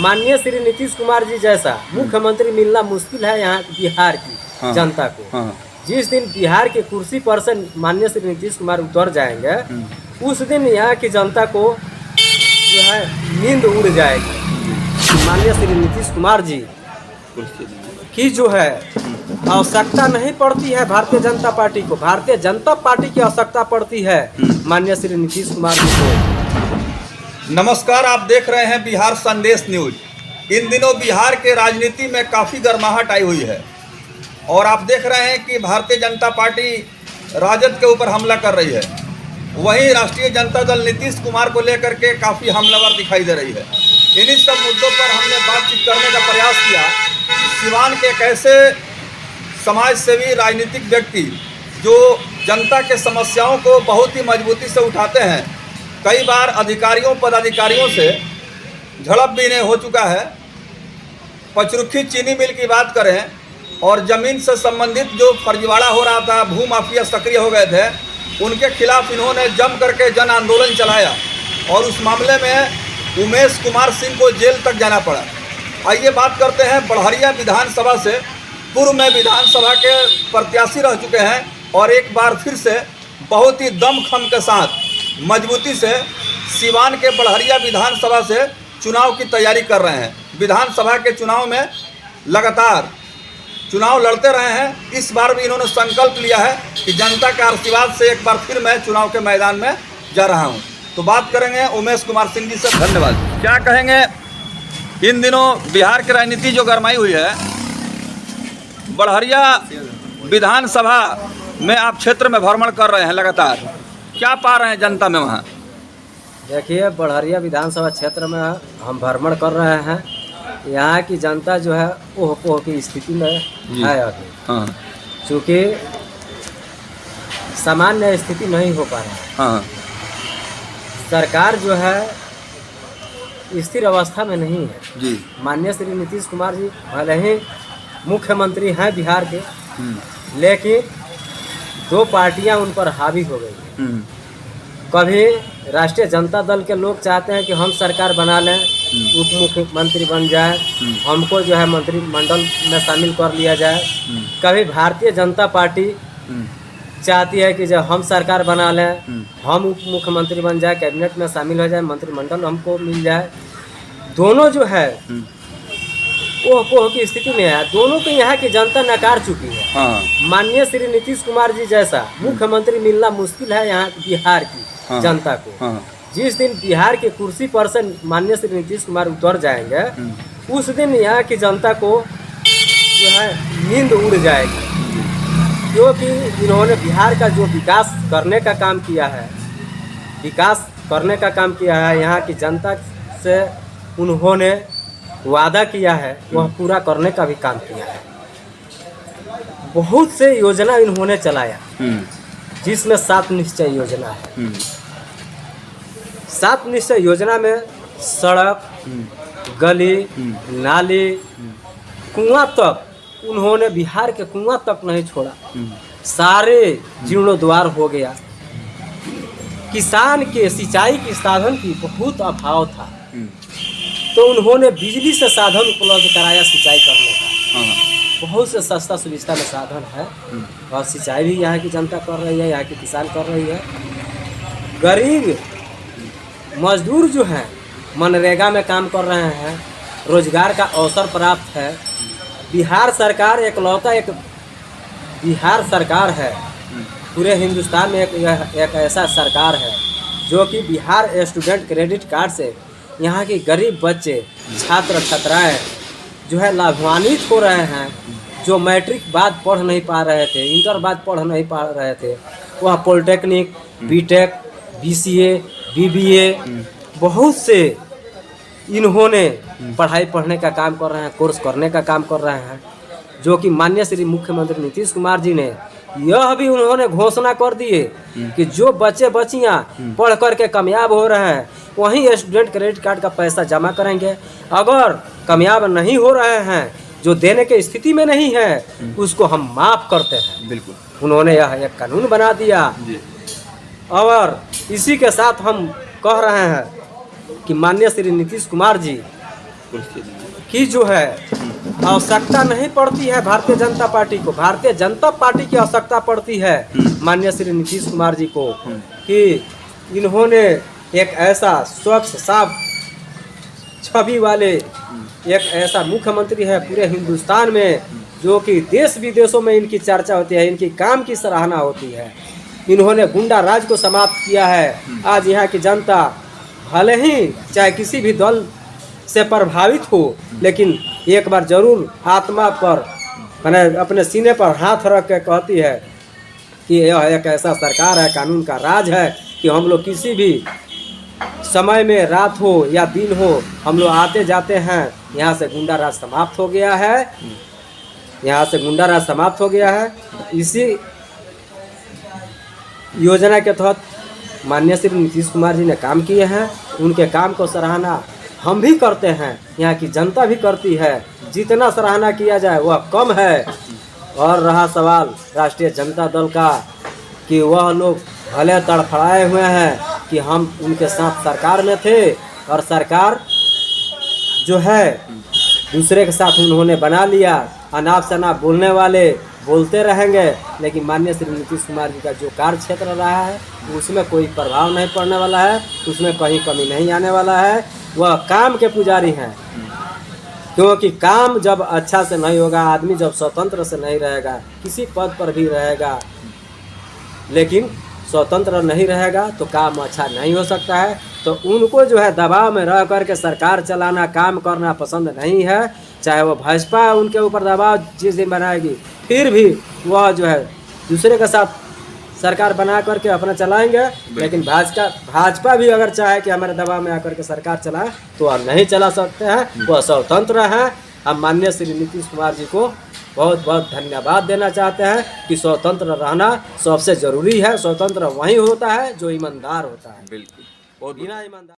माननीय श्री नीतीश कुमार जी जैसा मुख्यमंत्री मिलना मुश्किल है यहाँ बिहार की जनता को। जिस दिन बिहार की कुर्सी पर से माननीय श्री नीतीश कुमार उतर जाएंगे उस दिन यहाँ की जनता को जो है नींद उड़ जाएगी। माननीय श्री नीतीश कुमार जी की जो है आवश्यकता नहीं पड़ती है भारतीय जनता पार्टी को, भारतीय जनता पार्टी की आवश्यकता पड़ती है माननीय श्री नीतीश कुमार जी को। नमस्कार, आप देख रहे हैं बिहार संदेश न्यूज। इन दिनों बिहार के राजनीति में काफ़ी गर्माहट आई हुई है और आप देख रहे हैं कि भारतीय जनता पार्टी राजद के ऊपर हमला कर रही है। वहीं राष्ट्रीय जनता दल नीतीश कुमार को लेकर के काफ़ी हमलावर दिखाई दे रही है। इन्हीं सब मुद्दों पर हमने बातचीत करने का प्रयास किया। सिवान के एक ऐसे समाज सेवी राजनीतिक व्यक्ति जो जनता के समस्याओं को बहुत ही मजबूती से उठाते हैं, कई बार अधिकारियों पदाधिकारियों से झड़प भी नहीं हो चुका है। पचरुखी चीनी मिल की बात करें और ज़मीन से संबंधित जो फर्जीवाड़ा हो रहा था, भू माफिया सक्रिय हो गए थे, उनके खिलाफ इन्होंने जम करके जन आंदोलन चलाया और उस मामले में उमेश कुमार सिंह को जेल तक जाना पड़ा। आइए बात करते हैं बड़हरिया विधानसभा से। पूर्व में विधानसभा के प्रत्याशी रह चुके हैं और एक बार फिर से बहुत ही दमखम के साथ मजबूती से सिवान के बड़हरिया विधानसभा से चुनाव की तैयारी कर रहे हैं। विधानसभा के चुनाव में लगातार चुनाव लड़ते रहे हैं। इस बार भी इन्होंने संकल्प लिया है कि जनता के आशीर्वाद से एक बार फिर मैं चुनाव के मैदान में जा रहा हूं। तो बात करेंगे उमेश कुमार सिंह जी से। धन्यवाद। क्या कहेंगे, इन दिनों बिहार की राजनीति जो गरमाई हुई है, बड़हरिया विधानसभा में आप क्षेत्र में भ्रमण कर रहे हैं लगातार, क्या पा रहे हैं जनता में वहाँ? देखिए, बड़हरिया विधानसभा क्षेत्र में हम भ्रमण कर रहे हैं। यहाँ की जनता जो है ओह पोह की स्थिति में है अभी, चूँकि सामान्य स्थिति नहीं हो पा रहा है। सरकार जो है स्थिर अवस्था में नहीं है जी। माननीय श्री नीतीश कुमार जी भले ही मुख्यमंत्री हैं बिहार के, लेकिन दो पार्टियां उन पर हावी हो गई। कभी राष्ट्रीय जनता दल के लोग चाहते हैं कि हम सरकार बना लें, उप मुख्यमंत्री बन जाए, हमको जो है मंत्रिमंडल में शामिल कर लिया जाए। कभी भारतीय जनता पार्टी चाहती है कि जब हम सरकार बना लें, हम उप मुख्यमंत्री बन जाए, कैबिनेट में शामिल हो जाए, मंत्रिमंडल हमको मिल जाए। दोनों जो है ओह पोह की स्थिति में है। दोनों को यहाँ की जनता नकार चुकी है। माननीय श्री नीतीश कुमार जी जैसा मुख्यमंत्री मिलना मुश्किल है यहाँ बिहार की जनता को। जिस दिन बिहार की कुर्सी पर से माननीय श्री नीतीश कुमार उतर जाएंगे उस दिन यहाँ की जनता को जो है नींद उड़ जाएगी, क्योंकि इन्होंने बिहार का जो विकास करने का काम किया है, यहाँ की जनता से उन्होंने वादा किया है, वह पूरा करने का भी काम किया है। बहुत से योजना इन्होंने चलाया, जिसमें 7 निश्चय योजना है। 7 निश्चय योजना में सड़क, गली, नाली, कुआं तक उन्होंने बिहार के कुआं तक नहीं छोड़ा। सारे जीर्णोद्वार हो गया। किसान के सिंचाई के साधन की बहुत अभाव था, तो उन्होंने बिजली से साधन उपलब्ध कराया सिंचाई करने का। बहुत से सस्ता सुविधा में साधन है और सिंचाई भी यहाँ की जनता कर रही है, यहाँ के किसान कर रही है। गरीब मजदूर जो हैं मनरेगा में काम कर रहे हैं, रोजगार का अवसर प्राप्त है। बिहार सरकार एकलौता एक बिहार सरकार है, पूरे हिंदुस्तान में एक ऐसा सरकार है जो कि बिहार स्टूडेंट क्रेडिट कार्ड से यहाँ के गरीब बच्चे, छात्र छात्राएं जो है लाभान्वित हो रहे हैं। जो मैट्रिक बाद पढ़ नहीं पा रहे थे, इंटर बाद पढ़ नहीं पा रहे थे, वह पॉलिटेक्निक, बीटेक, बीसीए, बीबीए बहुत से इन्होंने पढ़ने का काम कर रहे हैं, कोर्स करने का काम कर रहे हैं। जो कि माननीय श्री मुख्यमंत्री नीतीश कुमार जी ने यह भी उन्होंने घोषणा कर दिए कि जो बच्चे बच्चियां पढ़ करके कामयाब हो रहे हैं वहीं स्टूडेंट क्रेडिट कार्ड का पैसा जमा करेंगे। अगर कामयाब नहीं हो रहे हैं, जो देने के स्थिति में नहीं है, उसको हम माफ़ करते हैं। बिल्कुल, उन्होंने यह एक कानून बना दिया। और इसी के साथ हम कह रहे हैं कि माननीय श्री नीतीश कुमार जी की जो है आवश्यकता नहीं पड़ती है भारतीय जनता पार्टी को। भारतीय जनता पार्टी की आवश्यकता पड़ती है माननीय श्री नीतीश कुमार जी को कि इन्होंने एक ऐसा स्वच्छ साफ छवि वाले एक ऐसा मुख्यमंत्री है पूरे हिंदुस्तान में जो कि देश विदेशों में इनकी चर्चा होती है, इनकी काम की सराहना होती है। इन्होंने गुंडा राज को समाप्त किया है। आज यहाँ की जनता भले ही चाहे किसी भी दल से प्रभावित हो, लेकिन एक बार जरूर आत्मा पर मैंने अपने सीने पर हाथ रख के कहती है कि यह एक ऐसा सरकार है, कानून का राज है कि हम लोग किसी भी समय में रात हो या दिन हो हम लोग आते जाते हैं। यहाँ से गुंडा राज समाप्त हो गया है, यहाँ से गुंडा राज समाप्त हो गया है। इसी योजना के तहत माननीय श्री नीतीश कुमार जी ने काम किए हैं। उनके काम को सराहना हम भी करते हैं, यहाँ की जनता भी करती है। जितना सराहना किया जाए वह कम है। और रहा सवाल राष्ट्रीय जनता दल का कि वह लोग भले तड़फड़ाए हुए हैं कि हम उनके साथ सरकार में थे और सरकार जो है दूसरे के साथ उन्होंने बना लिया। अनाप शनाप बोलने वाले बोलते रहेंगे, लेकिन माननीय श्री नीतीश कुमार जी का जो कार्य क्षेत्र रहा है उसमें कोई प्रभाव नहीं पड़ने वाला है, उसमें कहीं कमी नहीं आने वाला है। वह काम के पुजारी हैं, क्योंकि काम जब अच्छा से नहीं होगा, आदमी जब स्वतंत्र से नहीं रहेगा, किसी पद पर भी रहेगा लेकिन स्वतंत्र नहीं रहेगा तो काम अच्छा नहीं हो सकता है। तो उनको जो है दबाव में रह कर के सरकार चलाना, काम करना पसंद नहीं है। चाहे वो भाजपा उनके ऊपर दबाव जिस दिन बनाएगी, फिर भी वह जो है दूसरे के साथ सरकार बना करके अपना चलाएंगे। लेकिन भाजपा भी अगर चाहे कि हमारे दबाव में आकर के सरकार चलाए तो हम नहीं चला सकते हैं, वह स्वतंत्र हैं। हम माननीय श्री नीतीश कुमार जी को बहुत बहुत धन्यवाद देना चाहते हैं कि स्वतंत्र रहना सबसे ज़रूरी है। स्वतंत्र वही होता है जो ईमानदार होता है। बिल्कुल, बिना ईमानदार